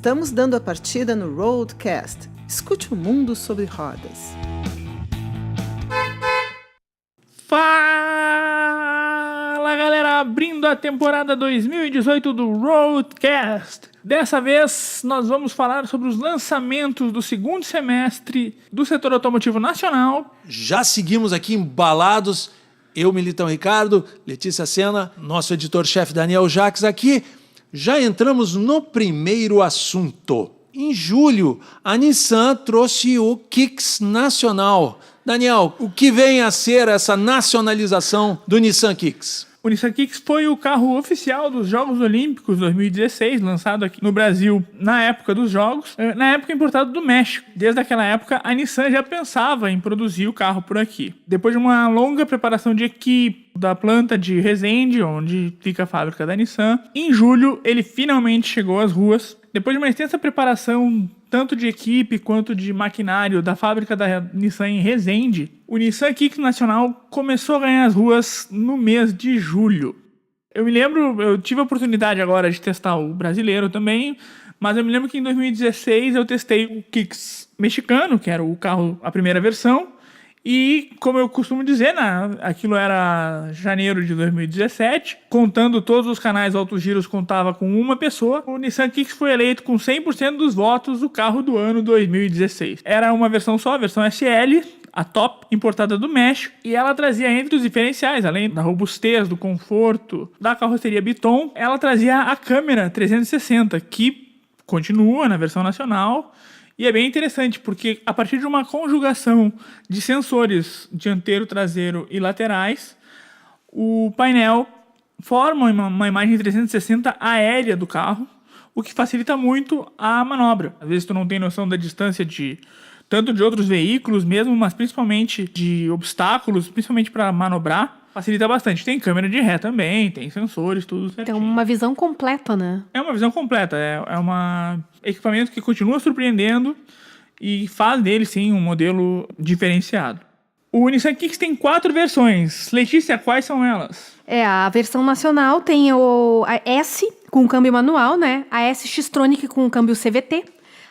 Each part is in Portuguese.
Estamos dando a partida no Roadcast. Escute o mundo sobre rodas. Fala, galera! Abrindo a temporada 2018 do Roadcast. Dessa vez, nós vamos falar sobre os lançamentos do segundo semestre do setor automotivo nacional. Já seguimos aqui embalados, eu, Militão Ricardo, Letícia Sena, nosso editor-chefe Daniel Jacques aqui. Já entramos no primeiro assunto. Em julho, a Nissan trouxe o Kicks Nacional. Daniel, o que vem a ser essa nacionalização do Nissan Kicks? O Nissan Kicks foi o carro oficial dos Jogos Olímpicos 2016, lançado aqui no Brasil na época dos Jogos, na época importado do México. Desde aquela época, a Nissan já pensava em produzir o carro por aqui. Depois de uma longa preparação de equipe da planta de Resende, onde fica a fábrica da Nissan, em julho ele finalmente chegou às ruas. Depois de uma extensa preparação, tanto de equipe quanto de maquinário da fábrica da Nissan em Resende, o Nissan Kicks Nacional começou a ganhar as ruas no mês de julho. Eu tive a oportunidade agora de testar o brasileiro também, mas eu me lembro que em 2016 eu testei o Kicks mexicano, que era o carro, a primeira versão, e, como eu costumo dizer, aquilo era janeiro de 2017, contando todos os canais Autos Giros, contava com uma pessoa. O Nissan Kicks foi eleito com 100% dos votos o carro do ano 2016. Era uma versão só, a versão SL, a top, importada do México, e ela trazia entre os diferenciais, além da robustez, do conforto, da carroceria Biton, ela trazia a câmera 360, que continua na versão nacional. E é bem interessante, porque a partir de uma conjugação de sensores dianteiro, traseiro e laterais, o painel forma uma imagem 360 aérea do carro, o que facilita muito a manobra. Às vezes tu não tem noção da distância tanto de outros veículos mesmo, mas principalmente de obstáculos, principalmente para manobrar. Facilita bastante. Tem câmera de ré também, tem sensores, tudo certinho. Então, uma visão completa, né? É uma visão completa. É um equipamento que continua surpreendendo e faz dele, sim, um modelo diferenciado. O Nissan Kicks tem 4 versões. Letícia, quais são elas? A versão nacional tem a S com câmbio manual, né? A S X-Tronic com câmbio CVT.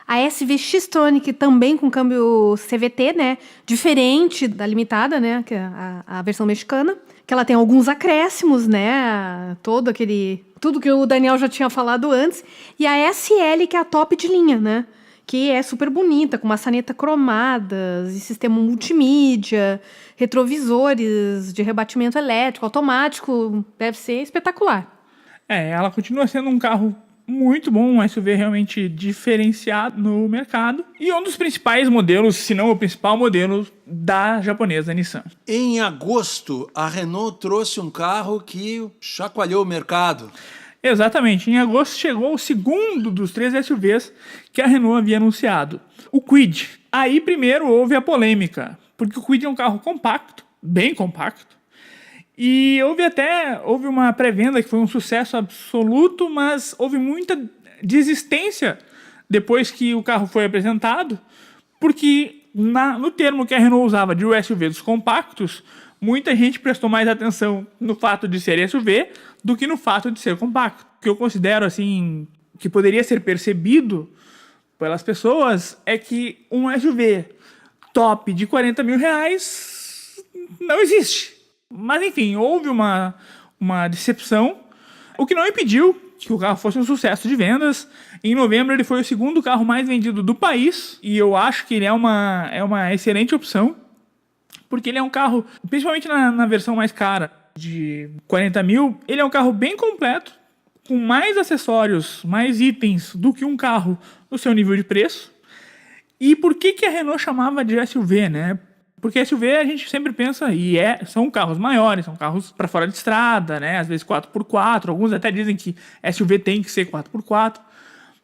A SV X-Tronic também com câmbio CVT, né? Diferente da limitada, né? Que é a versão mexicana. Que ela tem alguns acréscimos, né? Tudo que o Daniel já tinha falado antes. E a SL, que é a top de linha, né? Que é super bonita, com maçaneta cromadas, e sistema multimídia, retrovisores de rebatimento elétrico, automático. Deve ser espetacular. Ela continua sendo um carro muito bom, um SUV realmente diferenciado no mercado. E um dos principais modelos, se não o principal modelo da japonesa Nissan. Em agosto, a Renault trouxe um carro que chacoalhou o mercado. Exatamente. Em agosto chegou o segundo dos 3 SUVs que a Renault havia anunciado. O Kwid. Aí primeiro houve a polêmica, porque o Kwid é um carro compacto, bem compacto. E houve uma pré-venda que foi um sucesso absoluto, mas houve muita desistência depois que o carro foi apresentado, porque no termo que a Renault usava de SUV dos compactos, muita gente prestou mais atenção no fato de ser SUV do que no fato de ser compacto. O que eu considero assim, que poderia ser percebido pelas pessoas é que um SUV top de R$40 mil não existe. Mas enfim, houve uma decepção, o que não impediu que o carro fosse um sucesso de vendas. Em novembro ele foi o segundo carro mais vendido do país, e eu acho que ele é uma excelente opção, porque ele é um carro, principalmente na versão mais cara, de 40 mil, ele é um carro bem completo, com mais acessórios, mais itens do que um carro no seu nível de preço. E por que a Renault chamava de SUV, né? Porque SUV a gente sempre pensa, são carros maiores, são carros para fora de estrada, né? Às vezes 4x4, alguns até dizem que SUV tem que ser 4x4.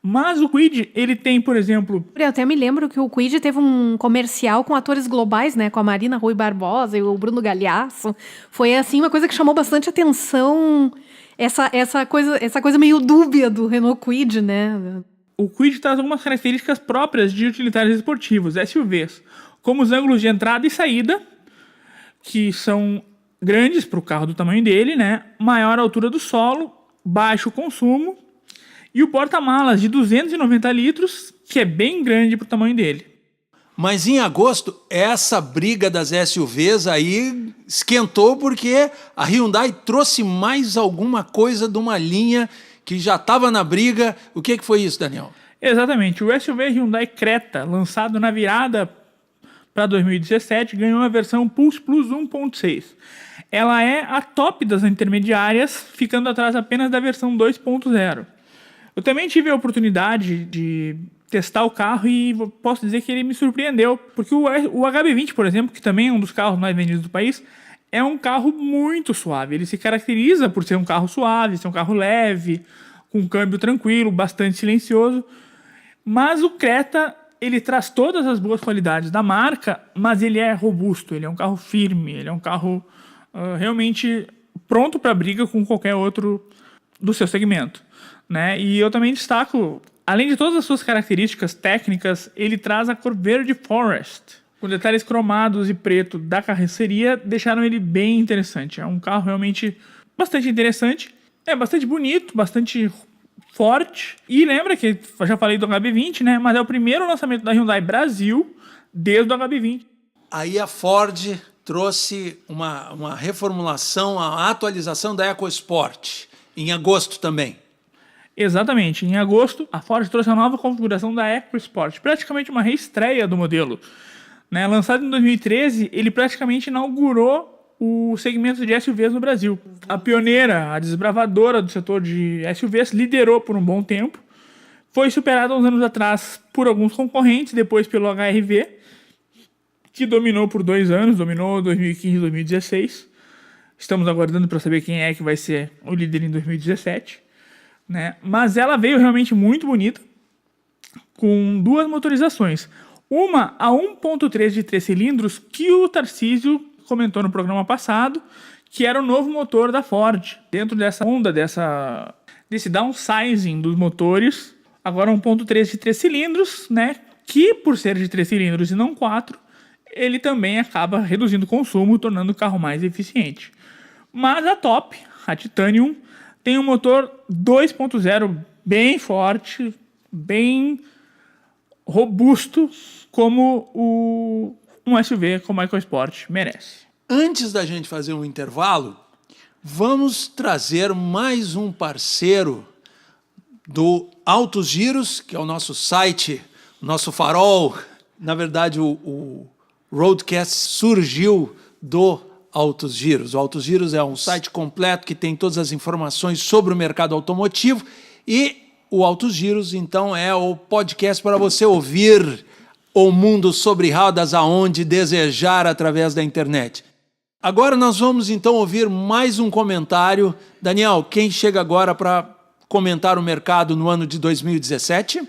Mas o Kwid, ele tem, por exemplo... Eu até me lembro que o Kwid teve um comercial com atores globais, né? Com a Marina Rui Barbosa e o Bruno Galhaço. Foi, assim, uma coisa que chamou bastante atenção, essa coisa meio dúbia do Renault Kwid, né? O Kwid traz algumas características próprias de utilitários esportivos, SUVs, como os ângulos de entrada e saída, que são grandes para o carro do tamanho dele, né? Maior altura do solo, baixo consumo e o porta-malas de 290 litros, que é bem grande pro tamanho dele. Mas em agosto, essa briga das SUVs aí esquentou porque a Hyundai trouxe mais alguma coisa de uma linha que já estava na briga. O que foi isso, Daniel? Exatamente. O SUV Hyundai Creta, lançado na virada para 2017, ganhou a versão Pulse Plus 1.6. Ela é a top das intermediárias, ficando atrás apenas da versão 2.0. Eu também tive a oportunidade de testar o carro e posso dizer que ele me surpreendeu, porque o HB20, por exemplo, que também é um dos carros mais vendidos do país, é um carro muito suave. Ele se caracteriza por ser um carro suave, ser um carro leve, com um câmbio tranquilo, bastante silencioso. Mas o Creta, ele traz todas as boas qualidades da marca, mas ele é robusto, ele é um carro firme, ele é um carro realmente pronto para briga com qualquer outro do seu segmento, né? E eu também destaco, além de todas as suas características técnicas, ele traz a cor verde Forest, com detalhes cromados e preto da carroceria, deixaram ele bem interessante. É um carro realmente bastante interessante, é bastante bonito, bastante forte. E lembra que eu já falei do HB20, né? Mas é o primeiro lançamento da Hyundai Brasil desde o HB20. Aí a Ford trouxe uma reformulação, uma atualização da EcoSport, em agosto também. Exatamente. Em agosto, a Ford trouxe a nova configuração da EcoSport, praticamente uma reestreia do modelo, né? Lançado em 2013, ele praticamente inaugurou o segmento de SUVs no Brasil. A pioneira, a desbravadora do setor de SUVs, liderou por um bom tempo. Foi superada uns anos atrás por alguns concorrentes, depois pelo HR-V, que dominou por 2 anos, dominou 2015 e 2016. Estamos aguardando para saber quem é que vai ser o líder em 2017. Né? Mas ela veio realmente muito bonita, com 2 motorizações. Uma a 1.3 de 3 cilindros, que o Tarcísio comentou no programa passado, que era o novo motor da Ford. Dentro dessa onda, desse downsizing dos motores, agora 1.3 de 3 cilindros, né? Que por ser de 3 cilindros e não 4, ele também acaba reduzindo o consumo, tornando o carro mais eficiente. Mas a top, a Titanium, tem um motor 2.0 bem forte, bem robusto, como um SUV como a EcoSport merece. Antes da gente fazer um intervalo, vamos trazer mais um parceiro do Altos Giros, que é o nosso site, o nosso farol. Na verdade, o Roadcast surgiu do Altos Giros. O Altos Giros é um site completo que tem todas as informações sobre o mercado automotivo e o Altos Giros, então, é o podcast para você ouvir o mundo sobre rodas aonde desejar através da internet. Agora nós vamos, então, ouvir mais um comentário. Daniel, quem chega agora para comentar o mercado no ano de 2017?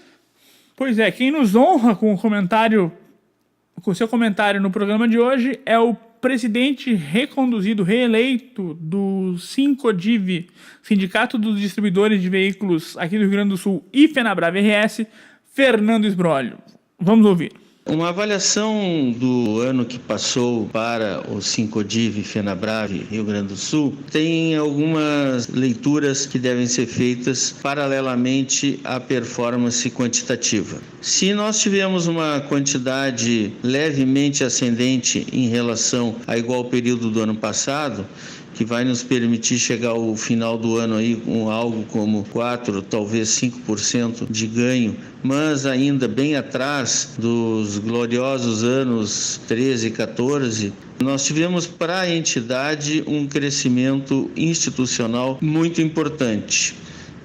Pois é, quem nos honra com o seu comentário no programa de hoje é o presidente reconduzido, reeleito do Sincodiv, Sindicato dos Distribuidores de Veículos aqui do Rio Grande do Sul e Fenabrave RS, Fernando Esbrolho. Vamos ouvir. Uma avaliação do ano que passou para o Sincodiv Fenabrave Rio Grande do Sul tem algumas leituras que devem ser feitas paralelamente à performance quantitativa. Se nós tivemos uma quantidade levemente ascendente em relação a igual período do ano passado, que vai nos permitir chegar ao final do ano aí com algo como 4%, talvez 5% de ganho, mas ainda bem atrás dos gloriosos anos 13 e 14, nós tivemos para a entidade um crescimento institucional muito importante.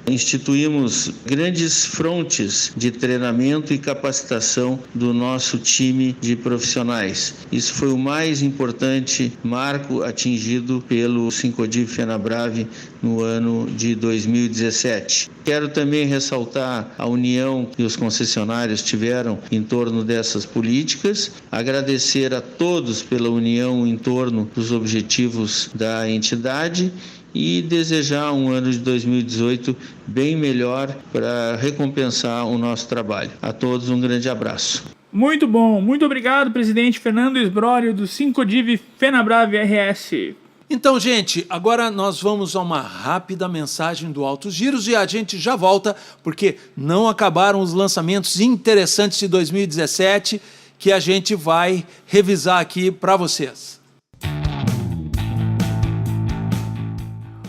Instituímos grandes frontes de treinamento e capacitação do nosso time de profissionais. Isso foi o mais importante marco atingido pelo Sincodiv Fenabrave no ano de 2017. Quero também ressaltar a união que os concessionários tiveram em torno dessas políticas, agradecer a todos pela união em torno dos objetivos da entidade e desejar um ano de 2018 bem melhor para recompensar o nosso trabalho. A todos um grande abraço. Muito bom, muito obrigado, presidente Fernando Esbrolho do Sincodiv Fenabrave RS. Então, gente, agora nós vamos a uma rápida mensagem do Altos Giros e a gente já volta, porque não acabaram os lançamentos interessantes de 2017 que a gente vai revisar aqui para vocês.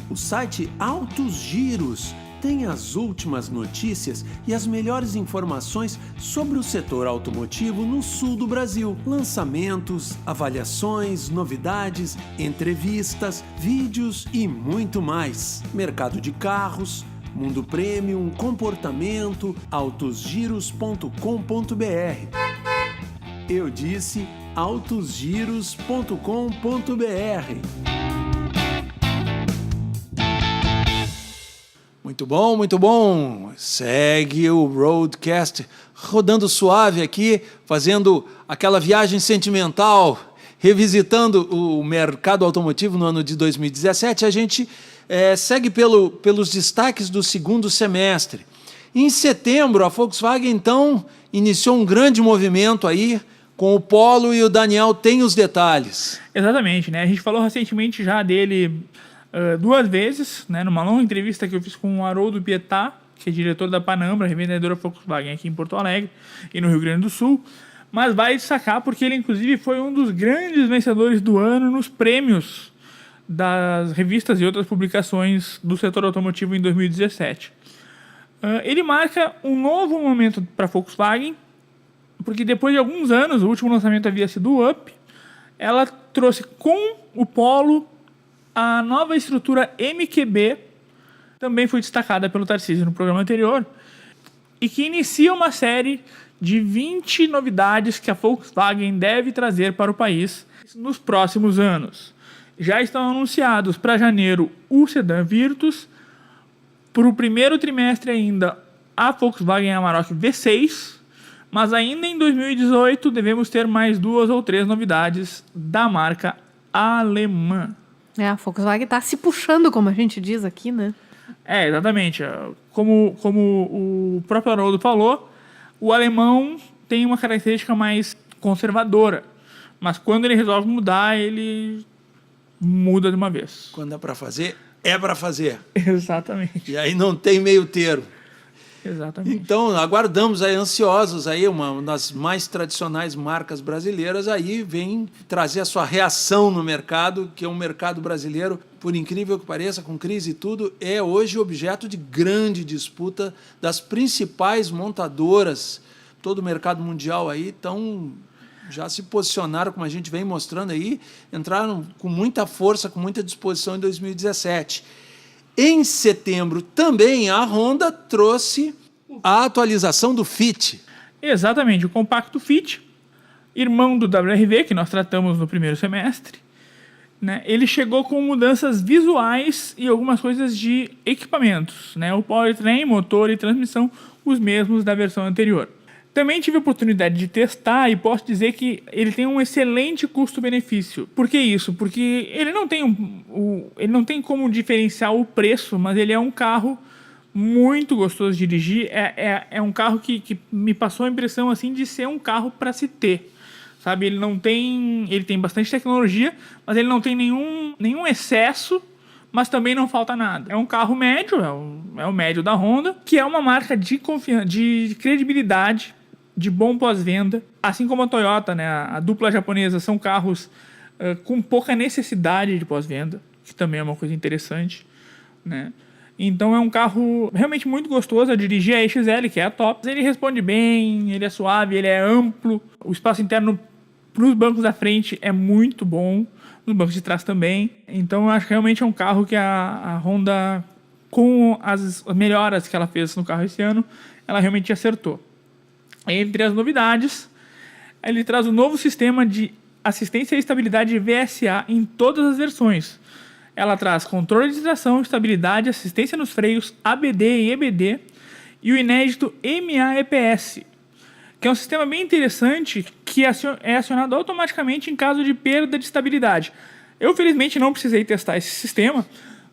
O site Altos Giros tem as últimas notícias e as melhores informações sobre o setor automotivo no sul do Brasil. Lançamentos, avaliações, novidades, entrevistas, vídeos e muito mais. Mercado de carros, mundo premium, comportamento, autosgiros.com.br. Eu disse autosgiros.com.br. Muito bom, muito bom. Segue o Roadcast rodando suave aqui, fazendo aquela viagem sentimental, revisitando o mercado automotivo no ano de 2017. A gente segue pelos destaques do segundo semestre. Em setembro, a Volkswagen, então, iniciou um grande movimento aí com o Polo e o Daniel tem os detalhes. Exatamente, né? A gente falou recentemente já dele 2 vezes, né? Numa longa entrevista que eu fiz com o Haroldo Pietá, que é diretor da Panambra, revendedora Volkswagen aqui em Porto Alegre e no Rio Grande do Sul, mas vai destacar porque ele, inclusive, foi um dos grandes vencedores do ano nos prêmios das revistas e outras publicações do setor automotivo em 2017. Ele marca um novo momento para a Volkswagen, porque depois de alguns anos, o último lançamento havia sido o Up, ela trouxe com o Polo a nova estrutura MQB, também foi destacada pelo Tarcísio no programa anterior, e que inicia uma série de 20 novidades que a Volkswagen deve trazer para o país nos próximos anos. Já estão anunciados para janeiro o sedã Virtus, para o primeiro trimestre ainda a Volkswagen Amarok V6, mas ainda em 2018 devemos ter mais 2 ou 3 novidades da marca alemã. A Volkswagen tá se puxando, como a gente diz aqui, né? Exatamente. Como o próprio Haroldo falou, o alemão tem uma característica mais conservadora, mas quando ele resolve mudar, ele muda de uma vez. Quando é para fazer, é para fazer. Exatamente. E aí não tem meio termo. Exatamente. Então, aguardamos aí, ansiosos, aí, uma das mais tradicionais marcas brasileiras aí vem trazer a sua reação no mercado, que é um mercado brasileiro, por incrível que pareça, com crise e tudo, é hoje objeto de grande disputa das principais montadoras. Todo o mercado mundial aí estão já se posicionaram, como a gente vem mostrando aí, entraram com muita força, com muita disposição em 2017. Em setembro, também, a Honda trouxe a atualização do Fit. Exatamente, o compacto Fit, irmão do WRV, que nós tratamos no primeiro semestre, né? Ele chegou com mudanças visuais e algumas coisas de equipamentos, né? O powertrain, motor e transmissão, os mesmos da versão anterior. Também tive a oportunidade de testar e posso dizer que ele tem um excelente custo-benefício. Por que isso? Porque ele não tem como diferenciar o preço, mas ele é um carro muito gostoso de dirigir. É um carro que me passou a impressão assim, de ser um carro para se ter. Sabe? Ele tem bastante tecnologia, mas ele não tem nenhum excesso, mas também não falta nada. É um carro médio, é o médio da Honda, que é uma marca de confiança, de credibilidade, de bom pós-venda, assim como a Toyota, né? A dupla japonesa são carros com pouca necessidade de pós-venda, que também é uma coisa interessante, né? Então é um carro realmente muito gostoso a dirigir. A EXL, que é a top, ele responde bem, ele é suave, ele é amplo, o espaço interno para os bancos da frente é muito bom, nos bancos de trás também. Então eu acho que realmente é um carro que a Honda, com as melhoras que ela fez no carro esse ano, ela realmente acertou. Entre as novidades, ele traz um novo sistema de assistência e estabilidade VSA em todas as versões. Ela traz controle de tração, estabilidade, assistência nos freios, ABD e EBD e o inédito MAEPS, que é um sistema bem interessante que é acionado automaticamente em caso de perda de estabilidade. Eu, felizmente, não precisei testar esse sistema,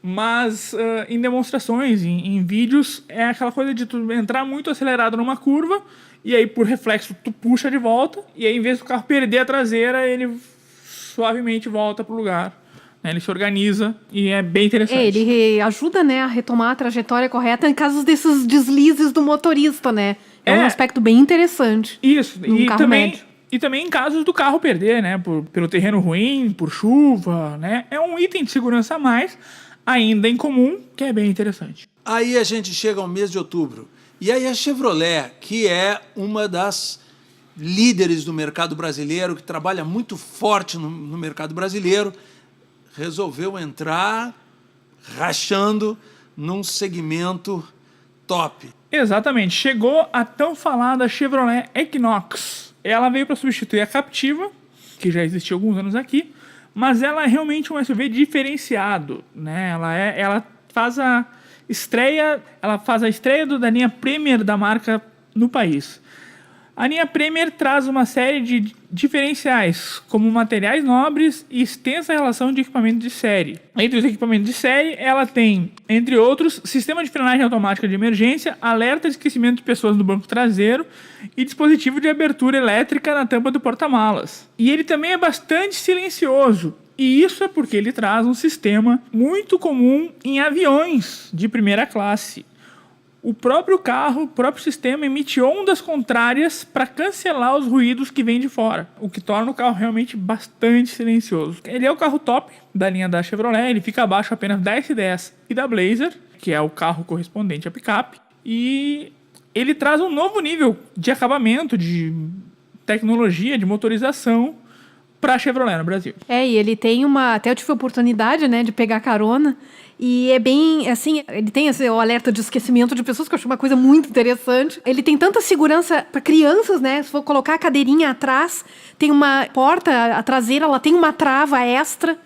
mas em demonstrações, em vídeos, é aquela coisa de tu entrar muito acelerado numa curva e aí, por reflexo, tu puxa de volta e aí, em vez do carro perder a traseira, ele suavemente volta para o lugar né? Ele se organiza e é bem interessante. Ele ajuda, né, a retomar a trajetória correta em casos desses deslizes do motorista, né? É um aspecto bem interessante. Isso, num carro médio. E também em casos do carro perder, né? Pelo terreno ruim, por chuva, né? É um item de segurança a mais, ainda incomum, que é bem interessante. Aí a gente chega ao mês de outubro. E aí a Chevrolet, que é uma das líderes do mercado brasileiro, que trabalha muito forte no mercado brasileiro, resolveu entrar rachando num segmento top. Exatamente. Chegou a tão falada Chevrolet Equinox. Ela veio para substituir a Captiva, que já existia há alguns anos aqui, mas ela é realmente um SUV diferenciado, né? Ela faz a estreia da linha Premier da marca no país. A linha Premier traz uma série de diferenciais, como materiais nobres e extensa relação de equipamento de série. Entre os equipamentos de série, ela tem, entre outros, sistema de frenagem automática de emergência, alerta de esquecimento de pessoas no banco traseiro e dispositivo de abertura elétrica na tampa do porta-malas. E ele também é bastante silencioso. E isso é porque ele traz um sistema muito comum em aviões de primeira classe. O próprio carro, o próprio sistema emite ondas contrárias para cancelar os ruídos que vêm de fora, o que torna o carro realmente bastante silencioso. Ele é o carro top da linha da Chevrolet, ele fica abaixo apenas da S10 e da Blazer, que é o carro correspondente à picape, e ele traz um novo nível de acabamento, de tecnologia, de motorização para a Chevrolet no Brasil. E ele tem até eu tive a oportunidade, né, de pegar carona, e é bem, assim, ele tem o alerta de esquecimento de pessoas, que eu acho uma coisa muito interessante. Ele tem tanta segurança para crianças, né, se for colocar a cadeirinha atrás, tem uma porta, a traseira, ela tem uma trava extra,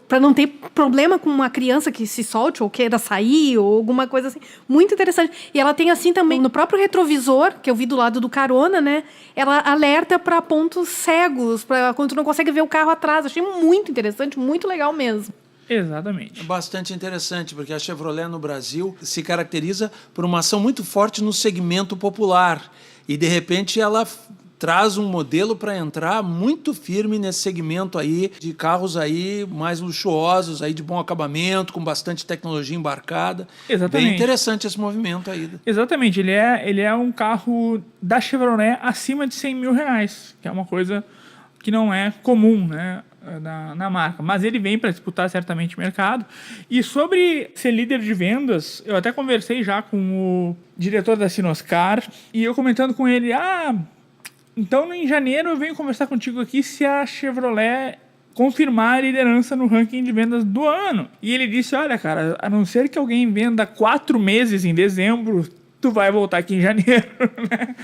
para não ter problema com uma criança que se solte ou queira sair, ou alguma coisa assim. Muito interessante. E ela tem, assim, também, no próprio retrovisor, que eu vi do lado do carona, né, ela alerta para pontos cegos, para quando tu não consegue ver o carro atrás. Achei muito interessante, muito legal mesmo. Exatamente. É bastante interessante, porque a Chevrolet no Brasil se caracteriza por uma ação muito forte no segmento popular. E, de repente, ela traz um modelo para entrar muito firme nesse segmento aí de carros aí mais luxuosos, aí de bom acabamento, com bastante tecnologia embarcada. Exatamente. Bem interessante esse movimento aí. Exatamente. Ele é um carro da Chevrolet acima de R$100 mil, que é uma coisa que não é comum, né, na marca. Mas ele vem para disputar certamente o mercado. E sobre ser líder de vendas, eu até conversei já com o diretor da Sinoscar e eu comentando com ele, então em janeiro eu venho conversar contigo aqui se a Chevrolet confirmar a liderança no ranking de vendas do ano. E ele disse, olha, cara, a não ser que alguém venda 4 meses em dezembro, tu vai voltar aqui em janeiro, né?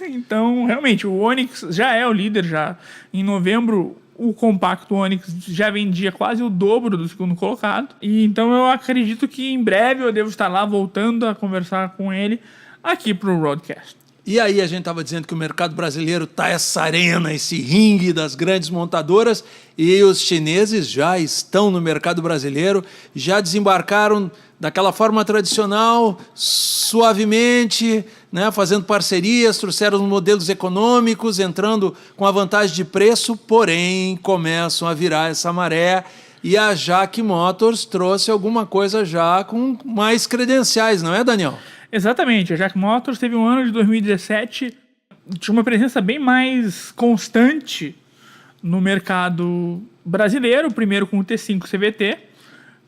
Então, realmente, o Onix já é o líder já. Em novembro, o compacto Onix já vendia quase o dobro do segundo colocado. E então eu acredito que em breve eu devo estar lá voltando a conversar com ele aqui pro Roadcast. E aí a gente estava dizendo que o mercado brasileiro está essa arena, esse ringue das grandes montadoras, e os chineses já estão no mercado brasileiro, já desembarcaram daquela forma tradicional, suavemente, né, fazendo parcerias, trouxeram modelos econômicos, entrando com a vantagem de preço, porém começam a virar essa maré. E a JAC Motors trouxe alguma coisa já com mais credenciais, não é, Daniel? Exatamente. A JAC Motors teve um ano de 2017, tinha uma presença bem mais constante no mercado brasileiro, primeiro com o T5 CVT,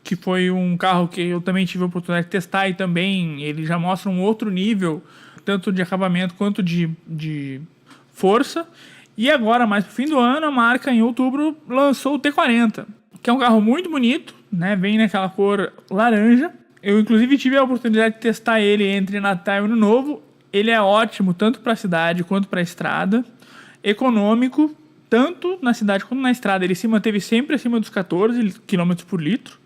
que foi um carro que eu também tive a oportunidade de testar e também ele já mostra um outro nível, tanto de acabamento quanto de força. E agora, mais pro fim do ano, a marca, em outubro, lançou o T40, que é um carro muito bonito, né? Vem naquela cor laranja. Eu, inclusive, tive a oportunidade de testar ele entre Natal e Ano Novo. Ele é ótimo, tanto para a cidade quanto para a estrada. Econômico, tanto na cidade quanto na estrada. Ele se manteve sempre acima dos 14 km por litro.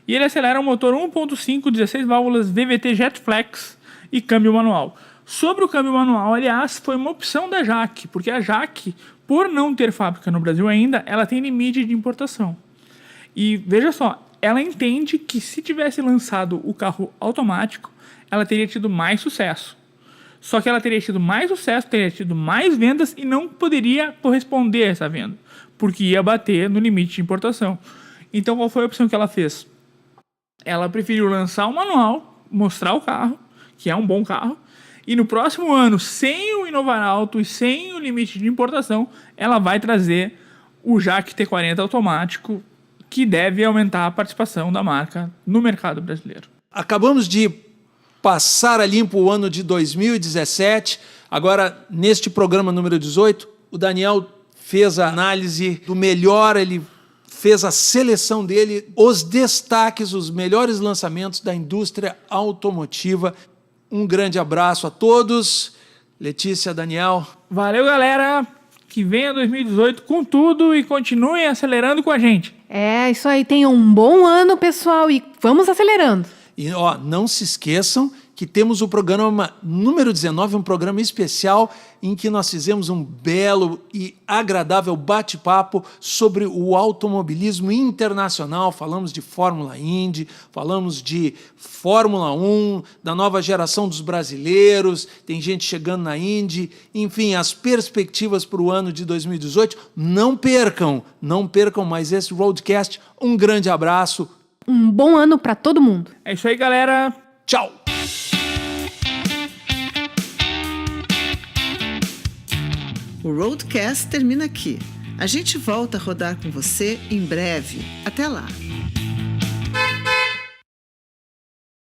E ele acelera um motor 1.5, 16 válvulas VVT Jetflex e câmbio manual. Sobre o câmbio manual, aliás, foi uma opção da JAC, porque a JAC, por não ter fábrica no Brasil ainda, ela tem limite de importação. E veja só, ela entende que se tivesse lançado o carro automático, ela teria tido mais sucesso. Só que ela teria tido mais sucesso, teria tido mais vendas e não poderia corresponder a essa venda, porque ia bater no limite de importação. Então qual foi a opção que ela fez? Ela preferiu lançar um manual, mostrar o carro, que é um bom carro, e no próximo ano, sem o Inovar Alto e sem o limite de importação, ela vai trazer o JAC T40 automático, que deve aumentar a participação da marca no mercado brasileiro. Acabamos de passar a limpo o ano de 2017. Agora, neste programa número 18, o Daniel fez a análise do melhor, ele fez a seleção dele, os destaques, os melhores lançamentos da indústria automotiva. Um grande abraço a todos. Letícia, Daniel. Valeu, galera! Que venha 2018 com tudo e continuem acelerando com a gente. É, isso aí. Tenham um bom ano, pessoal, e vamos acelerando. E ó, não se esqueçam que temos o programa número 19, um programa especial em que nós fizemos um belo e agradável bate-papo sobre o automobilismo internacional. Falamos de Fórmula Indy, falamos de Fórmula 1, da nova geração dos brasileiros, tem gente chegando na Indy, enfim, as perspectivas para o ano de 2018. Não percam mais esse Roadcast. Um grande abraço. Um bom ano para todo mundo. É isso aí, galera. Tchau! O Roadcast termina aqui. A gente volta a rodar com você em breve. Até lá!